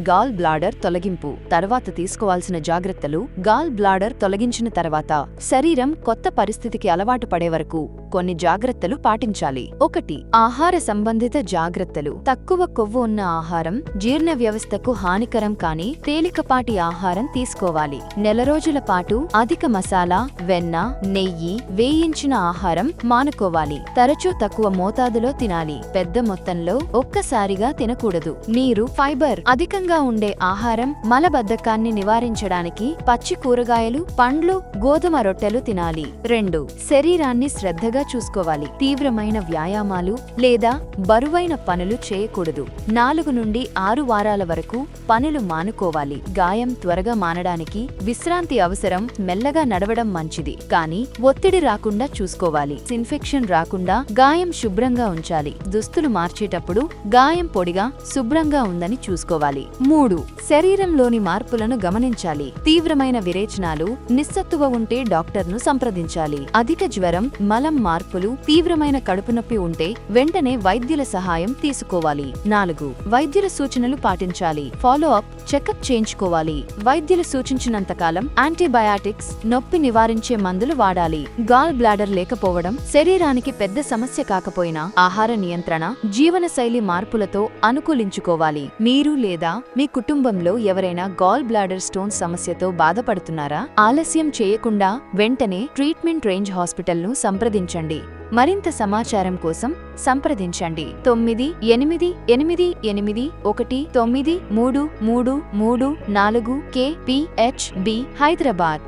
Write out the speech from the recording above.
Gall bladder తొలగింపు తర్వాత తీసుకోవాల్సిన జాగ్రత్తలు. గాల్ బ్లాడర్ తొలగించిన తర్వాత శరీరం కొత్త పరిస్థితికి అలవాటు పడే వరకు కొన్ని జాగ్రత్తలు పాటించాలి. 1. ఆహార సంబంధిత జాగ్రత్తలు. తక్కువ కొవ్వు ఉన్న ఆహారం, జీర్ణ వ్యవస్థకు హానికరం కాని తేలికపాటి ఆహారం తీసుకోవాలి. నెల రోజుల పాటు అధిక మసాలా, వెన్న, నెయ్యి, వేయించిన ఆహారం మానుకోవాలి. తరచూ తక్కువ మోతాదులో తినాలి. పెద్ద మొత్తంలో ఒక్కసారిగా తినకూడదు. నీరు, ఫైబర్ అధికంగా ఉండే ఆహారం మలబద్ధకాన్ని నివారించడానికి పచ్చి కూరగాయలు, పండ్లు, గోధుమ రొట్టెలు తినాలి. 2. శరీరాన్ని శ్రద్ధగా చూసుకోవాలి. తీవ్రమైన వ్యాయామాలు లేదా బరువైన పనులు చేయకూడదు. 4 నుండి 6 వారాల వరకు పనులు మానుకోవాలి. గాయం త్వరగా మానడానికి విశ్రాంతి అవసరం. మెల్లగా నడవడం మంచిది, కానీ ఒత్తిడి రాకుండా చూసుకోవాలి. ఇన్ఫెక్షన్ రాకుండా గాయం శుభ్రంగా ఉంచాలి. దుస్తులు మార్చేటప్పుడు గాయం పొడిగా, శుభ్రంగా ఉందని చూసుకోవాలి. 3. శరీరంలోని మార్పులను గమనించాలి. తీవ్రమైన విరేచనాలు, నిస్సత్తువ ఉంటే డాక్టర్ను సంప్రదించాలి. అధిక జ్వరం, మలం మార్పులు, తీవ్రమైన కడుపునొప్పి ఉంటే వెంటనే వైద్యుల సహాయం తీసుకోవాలి. 4. వైద్యుల సూచనలు పాటించాలి. ఫాలో అప్, చెకప్ చేయించుకోవాలి. వైద్యులు సూచించినంతకాలం యాంటీబయాటిక్స్, నొప్పి నివారించే మందులు వాడాలి. గాల్ బ్లాడర్ లేకపోవడం శరీరానికి పెద్ద సమస్య కాకపోయినా ఆహార నియంత్రణ, జీవనశైలి మార్పులతో అనుకూలించుకోవాలి. మీరు లేదా మీ కుటుంబంలో ఎవరైనా గాల్ బ్లాడర్ స్టోన్ సమస్యతో బాధపడుతున్నారా? ఆలస్యం చేయకుండా వెంటనే ట్రీట్మెంట్ రేంజ్ హాస్పిటల్ను సంప్రదించండి. మరింత సమాచారం కోసం సంప్రదించండి 9888193334 KPHB హైదరాబాద్.